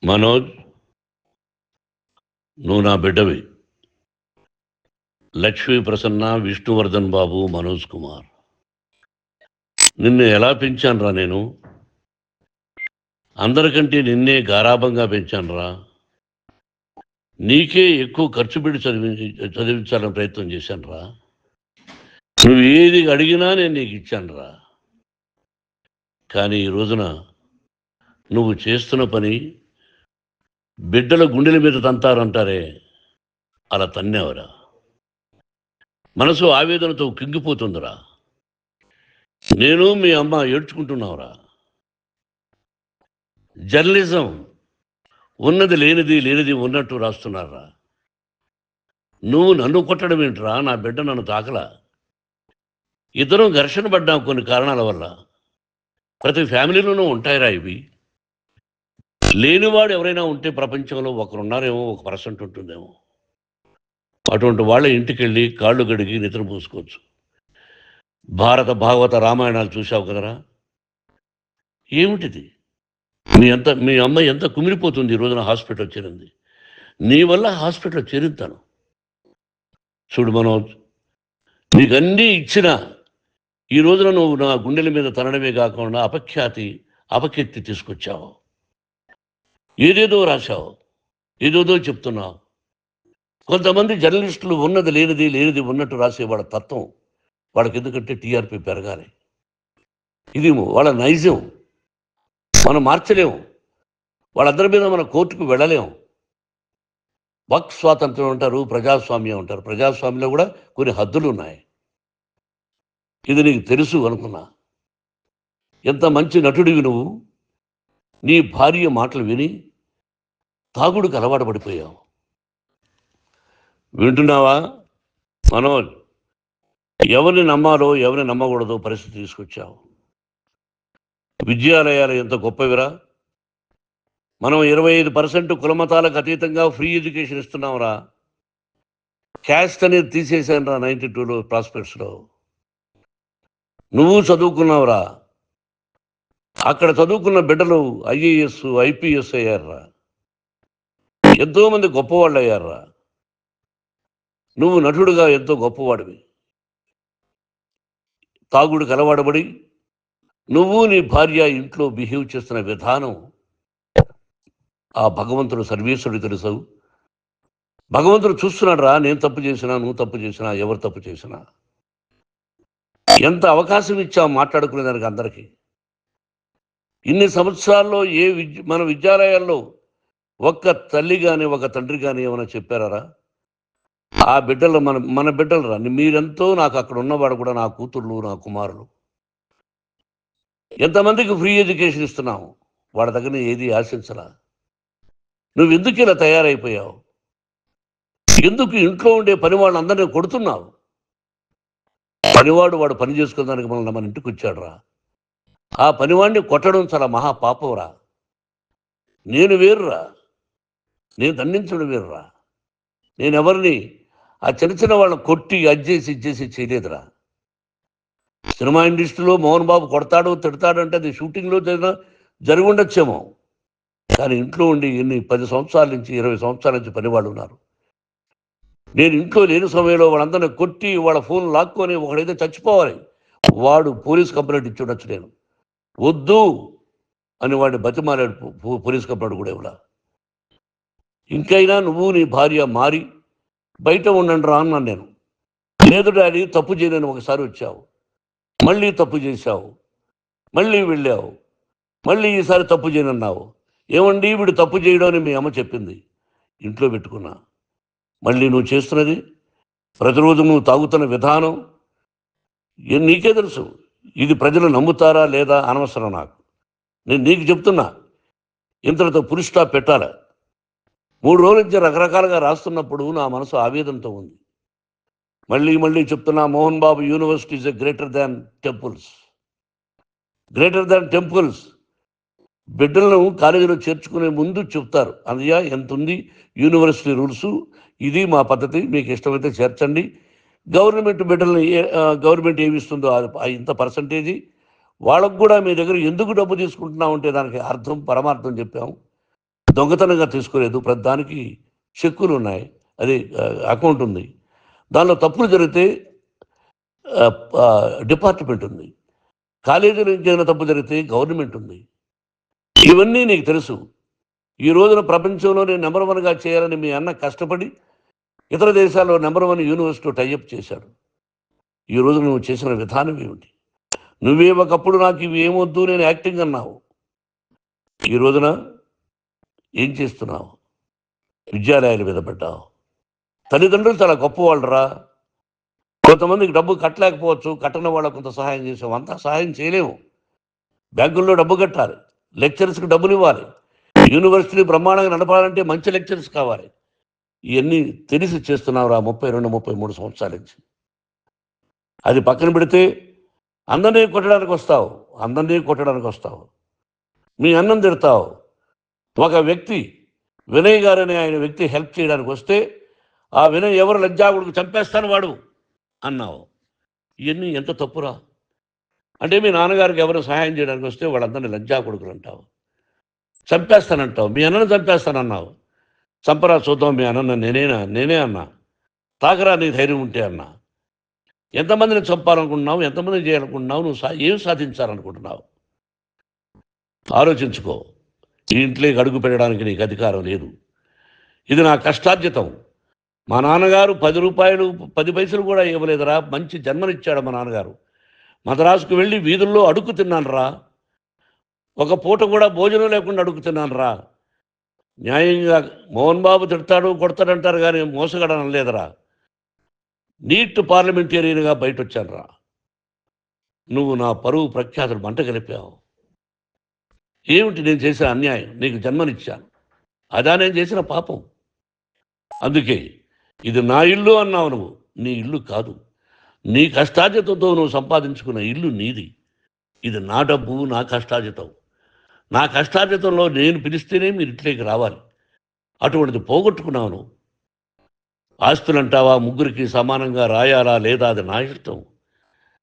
మనోజ్, నువ్వు నా బిడ్డవి. లక్ష్మీ ప్రసన్న, విష్ణువర్ధన్ బాబు, మనోజ్ కుమార్. నిన్ను ఎలా పెంచానురా నేను? అందరికంటే నిన్నే గారాభంగా పెంచానురా. నీకే ఎక్కువ ఖర్చు పెట్టి చదివించాలని ప్రయత్నం చేశానురా. నువ్వు ఏది అడిగినా నేను నీకు ఇచ్చానురా. కానీ ఈ రోజున నువ్వు చేస్తున్న పని బిడ్డల గుండెల మీద తంతారంటారే, అలా తన్నేవరా. మనసు ఆవేదనతో కింగిపోతుందిరా. నేను మీ అమ్మ ఏడ్చుకుంటున్నావురా. జర్నలిజం ఉన్నది లేనిది, లేనిది ఉన్నట్టు రాస్తున్నారా. నువ్వు నన్ను కొట్టడం ఏంట్రా? నా బిడ్డ నన్ను తాకలా. ఇద్దరం ఘర్షణ పడ్డాం కొన్ని కారణాల వల్ల. ప్రతి ఫ్యామిలీలోనూ ఉంటాయిరా ఇవి. లేనివాడు ఎవరైనా ఉంటే ప్రపంచంలో ఒకరున్నారేమో, 1% ఉంటుందేమో. అటువంటి వాళ్ళ ఇంటికి వెళ్ళి కాళ్ళు గడిగి నిద్ర పూసుకోవచ్చు. భారత భాగవత రామాయణాలు చూశావు కదరా. ఏమిటిది? మీ అమ్మ ఎంత కుమిలిపోతుంది ఈ రోజున హాస్పిటల్ చేరింది. నీ వల్ల హాస్పిటల్ చేరుతాను. చూడు మనోజ్, నీకు అన్నీ ఇచ్చిన ఈ రోజున నువ్వు నా గుండెల మీద తనడమే కాకుండా అపకీర్తి తీసుకొచ్చావు. ఏదేదో రాశావు, ఏదేదో చెప్తున్నావు. కొంతమంది జర్నలిస్టులు ఉన్నది లేనిది, లేనిది ఉన్నట్టు రాసేవాళ్ళ తత్వం వాళ్ళకి. ఎందుకంటే టీఆర్పీ పెరగాలి. ఇది వాళ్ళ నైజం. మనం మార్చలేము. వాళ్ళందరి మీద మన కోర్టుకు వెళ్ళలేము. వాక్ స్వాతంత్రం అంటారు, ప్రజాస్వామ్యం అంటారు. ప్రజాస్వామ్యంలో కూడా కొన్ని హద్దులు ఉన్నాయి. ఇది నీకు తెలుసు అనుకున్నా. ఎంత మంచి నటుడివి నువ్వు. నీ భార్య మాటలు విని తాగుడికి అలవాటు పడిపోయావు. వింటున్నావా మనోజ్? ఎవరిని నమ్మాలో ఎవరిని నమ్మకూడదో పరిస్థితి తీసుకొచ్చావు. విద్యాలయాలు ఎంత గొప్పవిరా. మనం 25% కులమతాలకు అతీతంగా ఫ్రీ ఎడ్యుకేషన్ ఇస్తున్నాంరా. క్యాస్ట్ అనేది తీసేశానురా 92లో ప్రాస్పెక్ట్స్లో. నువ్వు చదువుకున్నావురా. అక్కడ చదువుకున్న బిడ్డలు IAS, IPS అయ్యారా. ఎంతోమంది గొప్పవాళ్ళు అయ్యారా. నువ్వు నటుడుగా ఎంతో గొప్పవాడివి. తాగుడికి అలవాడబడి నువ్వు నీ భార్య ఇంట్లో బిహేవ్ చేస్తున్న విధానం ఆ భగవంతుడు సర్వేశ్వరుడు తెలుసు. భగవంతుడు చూస్తున్నాడు రా. నేను తప్పు చేసినా, నువ్వు తప్పు చేసినా, ఎవరు తప్పు చేసినా. ఎంత అవకాశం ఇచ్చావు మాట్లాడుకునేదానికి అందరికీ. ఇన్ని సంవత్సరాల్లో మన విద్యాలయాల్లో ఒక్క తల్లి కానీ ఒక తండ్రి కానీ ఏమైనా చెప్పారా? ఆ బిడ్డలు మన బిడ్డలు రా. మీరెంతో నాకు అక్కడ ఉన్నవాడు కూడా నా కూతుర్లు, నా కుమారులు. ఎంతమందికి ఫ్రీ ఎడ్యుకేషన్ ఇస్తున్నావు. వాడి దగ్గర ఏది ఆశించరా. నువ్వు ఎందుకు ఇలా తయారైపోయావు? ఎందుకు ఇంట్లో ఉండే పని వాళ్ళందరినీ కొడుతున్నావు? పనివాడు వాడు పని చేసుకునేదానికి మన ఇంటికి వచ్చాడు రా. ఆ పనివాడిని కొట్టడం చాలా మహాపాపంరా. నేను వేరురా. నేను దండించడం వేరురా. నేను ఎవరిని ఆ చిన్న చిన్న వాళ్ళని కొట్టి ఇచ్చేసి చేయలేదురా. సినిమా ఇండస్ట్రీలో మోహన్ బాబు కొడతాడు, తిడతాడు అంటే అది షూటింగ్లో జరిగి ఉండొచ్చేమో. కానీ ఇంట్లో ఉండి 10 సంవత్సరాల నుంచి 20 సంవత్సరాల నుంచి పనివాళ్ళు ఉన్నారు. నేను ఇంట్లో లేని సమయంలో వాళ్ళందరినీ కొట్టి వాళ్ళ ఫోన్ లాక్కొని ఒకడైతే చచ్చిపోవాలి. వాడు పోలీస్ కంప్లైంట్ ఇచ్చి ఉండొచ్చు. నేను వద్దు అని వాడిని బతిమాలాడు. పోలీస్ కంప్లైంట్ కూడా ఇవ్వలా. ఇంకైనా నువ్వు నీ భార్య మారి బయట ఉండండి రా అన్నాను నేను. లేదు డాడీ, తప్పు చేయలేని ఒకసారి వచ్చావు, మళ్ళీ తప్పు చేశావు, మళ్ళీ వెళ్ళావు, మళ్ళీ ఈసారి తప్పు చేయనన్నావు. ఏమండి వీడు తప్పు చేయడం అని మీ అమ్మ చెప్పింది. ఇంట్లో పెట్టుకున్నా. మళ్ళీ నువ్వు చేస్తున్నది, ప్రతిరోజు నువ్వు తాగుతున్న విధానం నీకే తెలుసు. ఇది ప్రజలు నమ్ముతారా లేదా అనవసరం నాకు. నేను నీకు చెప్తున్నా, ఇంతటితో పులి స్టాప్ పెట్టాలి. 3 రోజుల నుంచి రకరకాలుగా రాస్తున్నప్పుడు నా మనసు ఆవేదనతో ఉంది. మళ్ళీ చెప్తున్నా, Mohan Babu university is greater than temples. Greater than temples. బిడ్డలను కాలేజీలో చేర్చుకునే ముందు చెప్తారు, అన్నయ్య ఎంత ఉంది యూనివర్సిటీ రూల్స్, ఇది మా పద్ధతి, మీకు ఇష్టమైతే చేర్చండి. గవర్నమెంట్ బిడ్డల్ని గవర్నమెంట్ ఏమి ఇస్తుందో ఇంత పర్సంటేజీ వాళ్ళకు కూడా మీ దగ్గర ఎందుకు డబ్బు తీసుకుంటున్నామంటే దానికి అర్థం పరమార్థం చెప్పాము. దొంగతనంగా తీసుకోలేదు. ప్రతి దానికి చెక్కులు ఉన్నాయి, అది అకౌంట్ ఉంది. దానిలో తప్పులు జరిగితే డిపార్ట్మెంట్ ఉంది. కాలేజీలో ఇంకేమైనా తప్పు జరిగితే గవర్నమెంట్ ఉంది. ఇవన్నీ నీకు తెలుసు. ఈ రోజున ప్రపంచంలోనే నెంబర్ 1గా చేయాలని మీ అన్న కష్టపడి ఇతర దేశాల్లో నెంబర్ 1 యూనివర్సిటీ టైఅప్ చేశాడు. ఈ రోజు నువ్వు చేసిన విధానం ఏమిటి? నువ్వే ఒకప్పుడు నాకు ఇవి ఏమొద్దు, నేను యాక్టింగ్ అన్నావు. ఈ రోజున ఏం చేస్తున్నావు? విద్యాలయాల మీద పడ్డావు. తల్లిదండ్రులు చాలా గొప్పవాళ్ళరా. కొంతమందికి డబ్బు కట్టలేకపోవచ్చు, కట్టని వాళ్ళకు కొంత సహాయం చేసాం. అంతా సహాయం చేయలేము. బ్యాంకుల్లో డబ్బు కట్టాలి, లెక్చరర్స్కి డబ్బులు ఇవ్వాలి, యూనివర్సిటీ బ్రహ్మాండంగా నడపాలంటే మంచి లెక్చరర్స్ కావాలి. ఇవన్నీ తెలిసి చేస్తున్నావురా 32-33 సంవత్సరాల నుంచి. అది పక్కన పెడితే అందరినీ కొట్టడానికి వస్తావు. మీ అన్నం తిడతావు. ఒక వ్యక్తి వినయ్ గారని ఆయన వ్యక్తి హెల్ప్ చేయడానికి వస్తే ఆ వినయ్ ఎవరు లజ్జాగుడికి చంపేస్తాను వాడు అన్నావు. ఇవన్నీ ఎంత తప్పురా? అంటే మీ నాన్నగారికి ఎవరు సహాయం చేయడానికి వస్తే వాళ్ళందరినీ లజ్జాగుడుకులు అంటావు, చంపేస్తానంటావు. మీ అన్నను చంపేస్తానన్నావు. చంపరా చూద్దాం మీ అన్న. నేనే అన్నా. తాకరా నీ ధైర్యం ఉంటే అన్నా. ఎంతమందిని చంపాలనుకుంటున్నావు? ఎంతమందిని చేయాలనుకుంటున్నావు? నువ్వు ఏం సాధించాలనుకుంటున్నావు? ఆలోచించుకో. ఈ ఇంట్లోకి అడుగు పెట్టడానికి నీకు అధికారం లేదు. ఇది నా కష్టార్జితం. మా నాన్నగారు 10 రూపాయలు 10 పైసలు కూడా ఇవ్వలేదురా. మంచి జన్మనిచ్చాడు మా నాన్నగారు. మద్రాసుకు వెళ్ళి వీధుల్లో అడుగు తిన్నాను రా. ఒక పూట కూడా భోజనం లేకుండా అడుగు తిన్నాను రా. న్యాయంగా మోహన్ బాబు తిడతాడు కొడతాడంటారు కానీ మోసగడనం లేదురా. నీట్ పార్లమెంటేరియన్గా బయట వచ్చాను రా. నువ్వు నా పరువు ప్రఖ్యాతులు మంట కలిపావు. ఏమిటి నేను చేసిన అన్యాయం? నీకు జన్మనిచ్చాను, అదా నేను చేసిన పాపం. అందుకే ఇది నా ఇల్లు అన్నావు. నువ్వు నీ ఇల్లు కాదు. నీ కష్టార్జితంతో నువ్వు సంపాదించుకున్న ఇల్లు నీది. ఇది నా డబ్బు, నా కష్టార్జితం. నా కష్టార్జితంలో నేను పిలిస్తేనే మీరు ఇంట్లోకి రావాలి. అటువంటిది పోగొట్టుకున్నావు నువ్వు. ఆస్తులు అంటావా? ముగ్గురికి సమానంగా రాయాలా లేదా అది నా ఇష్టం.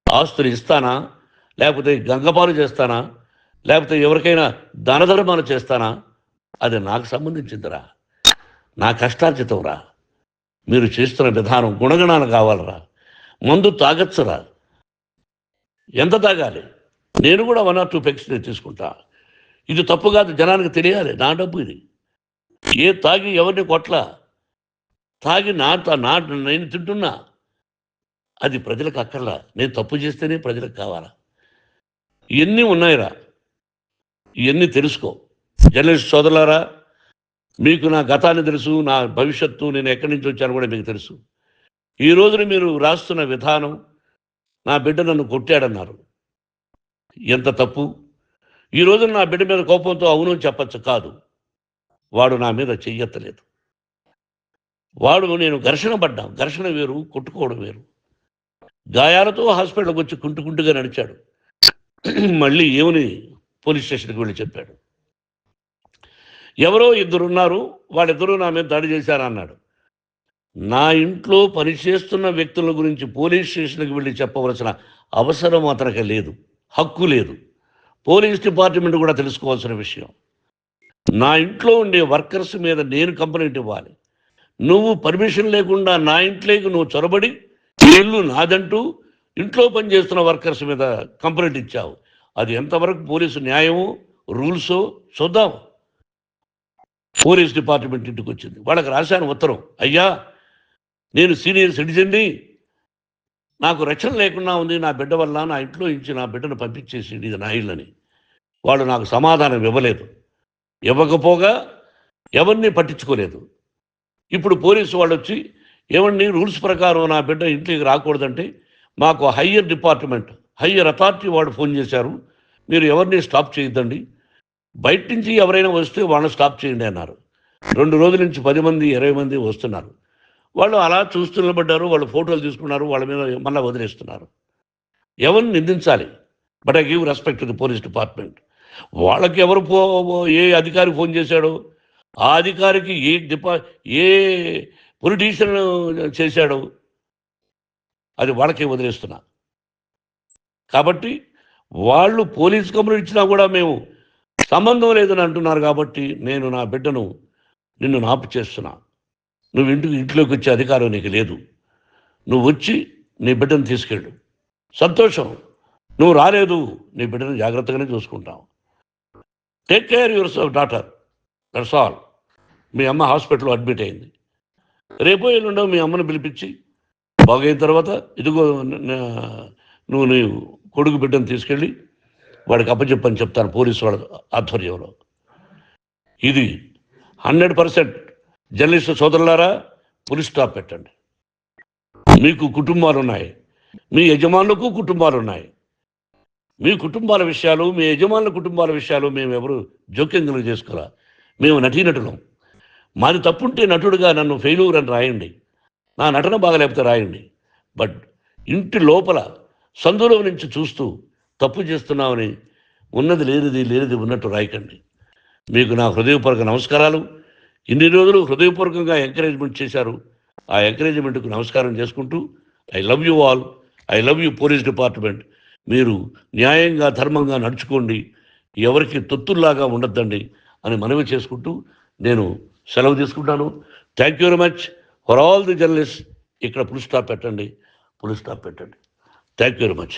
ఆస్తులు ఇస్తానా, లేకపోతే గంగపాలు చేస్తానా, లేకపోతే ఎవరికైనా దానధర్మాలు చేస్తానా, అది నాకు సంబంధించిందిరా. నా కష్టార్జితం రా. మీరు చేస్తున్న విధానం గుణగణాలు కావాలరా. మందు తాగచ్చురా. ఎంత తాగాలి? నేను కూడా 1 or 2 పెగ్స్ తీసుకుంటా. ఇది తప్పు కాదు, జనానికి తెలియాలి. నా డబ్బు ఇది. తాగి ఎవరిని కొట్లా, తాగి నేను తింటున్నా. అది ప్రజలకు అక్కర్లా. నేను తప్పు చేస్తేనే ప్రజలకు కావాలా. ఇవన్నీ ఉన్నాయిరా. ఇవన్నీ తెలుసుకో. జర్నలిస్ట్ సోదరులారా, మీకు నా గతాన్ని తెలుసు, నా భవిష్యత్తు, నేను ఎక్కడి నుంచి వచ్చాను కూడా మీకు తెలుసు. ఈ రోజున మీరు రాస్తున్న విధానం, నా బిడ్డ నన్ను కొట్టాడన్నారు. ఎంత తప్పు! ఈ రోజున నా బిడ్డ మీద కోపంతో అవును చెప్పచ్చు. కాదు, వాడు నా మీద చెయ్యెత్తలేదు. నేను ఘర్షణ పడ్డాం. ఘర్షణ వేరు, కొట్టుకోవడం వేరు. గాయాలతో హాస్పిటల్కి వచ్చి కుంటుకుంటుగా నడిచాడు. మళ్ళీ ఏమని పోలీస్ స్టేషన్కి వెళ్ళి చెప్పాడు. ఎవరో 2 ఉన్నారు, వాళ్ళిద్దరూ నా మీద దాడి చేశారన్నాడు. నా ఇంట్లో పనిచేస్తున్న వ్యక్తుల గురించి పోలీస్ స్టేషన్కి వెళ్ళి చెప్పవలసిన అవసరం అతనికి లేదు, హక్కు లేదు. పోలీస్ డిపార్ట్మెంట్ కూడా తెలుసుకోవాల్సిన విషయం. నా ఇంట్లో ఉండే వర్కర్స్ మీద నేను కంప్లైంట్ ఇవ్వాలి. నువ్వు పర్మిషన్ లేకుండా నా ఇంట్లోకి నువ్వు చొరబడి ఇల్లు నాదంటూ ఇంట్లో పనిచేస్తున్న వర్కర్స్ మీద కంప్లైంట్ ఇచ్చావు. అది ఎంతవరకు పోలీసు న్యాయమో రూల్సో చూద్దాం. పోలీస్ డిపార్ట్మెంట్ ఇంటికి వచ్చింది. వాళ్ళకి రాశాను ఉత్తరం, అయ్యా నేను సీనియర్ సిటిజన్ని, నాకు రక్షణ లేకుండా ఉంది, నా బిడ్డ వల్ల నా ఇంట్లో నుంచి నా బిడ్డను పంపించేసి ఇది నా ఇల్లని. వాళ్ళు నాకు సమాధానం ఇవ్వలేదు. ఇవ్వకపోగా ఎవరిని పట్టించుకోలేదు. ఇప్పుడు పోలీసు వాళ్ళు వచ్చి ఏమండి రూల్స్ ప్రకారం నా బిడ్డ ఇంటికి రాకూడదంటే మాకు హయ్యర్ డిపార్ట్మెంట్, హయ్యర్ అథారిటీ వాళ్ళు ఫోన్ చేశారు, మీరు ఎవరిని స్టాప్ చేయొద్దండి, బయట నుంచి ఎవరైనా వస్తే వాళ్ళని స్టాప్ చేయండి అన్నారు. 2 రోజుల నుంచి 10 మంది 20 మంది వస్తున్నారు. వాళ్ళు అలా చూస్తూ నిలబడ్డారు. వాళ్ళు ఫోటోలు తీసుకున్నారు, వాళ్ళ మీద మళ్ళీ వదిలేస్తున్నారు. ఎవరిని నిందించాలి? But I give respect to the police department. వాళ్ళకి ఎవరు ఏ అధికారి ఫోన్ చేశాడో, ఆ అధికారికి ఏ పొలిటీషియన్ చేశాడో అది వాళ్ళకే వదిలేస్తున్నా. కాబట్టి వాళ్ళు పోలీస్ కంప్లైంట్ ఇచ్చినా కూడా మేము సంబంధం లేదని అంటున్నారు కాబట్టి నేను నా బిడ్డను నిన్ను నాపు చేస్తున్నా. నువ్వు ఇంట్లోకి వచ్చే అధికారం నీకు లేదు. నువ్వు వచ్చి నీ బిడ్డను తీసుకెళ్ళు. సంతోషం. నువ్వు రాలేదు, నీ బిడ్డను జాగ్రత్తగానే చూసుకుంటావు. Take care your daughter, that's all. మీ అమ్మ హాస్పిటల్లో అడ్మిట్ అయింది. రేపో ఎల్లుండో మీ అమ్మను పిలిపించి బాగైన తర్వాత ఇదిగో నువ్వు నీ కొడుకు బిడ్డను తీసుకెళ్ళి వాడికి అప్పచెప్పని చెప్తాను పోలీసు వాళ్ళ ఆధ్వర్యంలో. ఇది 100% జర్నలిస్టు సోదరులారా, పులి స్టాప్ పెట్టండి. మీకు కుటుంబాలు ఉన్నాయి, మీ యజమానులకు కుటుంబాలు ఉన్నాయి. మీ కుటుంబాల విషయాలు, మీ యజమానుల కుటుంబాల విషయాలు మేము ఎవరు జోక్యం చేసుకోరా. మేము నటీనటులం. మాది తప్పుంటే నటుడుగా నన్ను ఫెయిల్యూర్ అని రాయండి, నా నటన బాగలేకపోతే రాయండి. బట్ ఇంటి లోపల సందులో నుంచి చూస్తూ తప్పు చేస్తున్నామని ఉన్నది లేనిది ఉన్నట్టు రాయకండి. మీకు నా హృదయపూర్వక నమస్కారాలు. ఇన్ని రోజులు హృదయపూర్వకంగా ఎంకరేజ్మెంట్ చేశారు. ఆ ఎంకరేజ్మెంట్కు నమస్కారం చేసుకుంటూ I love you all. I love you police department. మీరు న్యాయంగా ధర్మంగా నడుచుకోండి, ఎవరికి తొత్తుల్లాగా ఉండొద్దండి అని మనవి చేసుకుంటూ నేను సెలవు తీసుకుంటాను. Thank you very much for all the journalist. ఇక్కడ పులి స్టాప్ పెట్టండి, పులి స్టాప్ పెట్టండి. Thank you very much.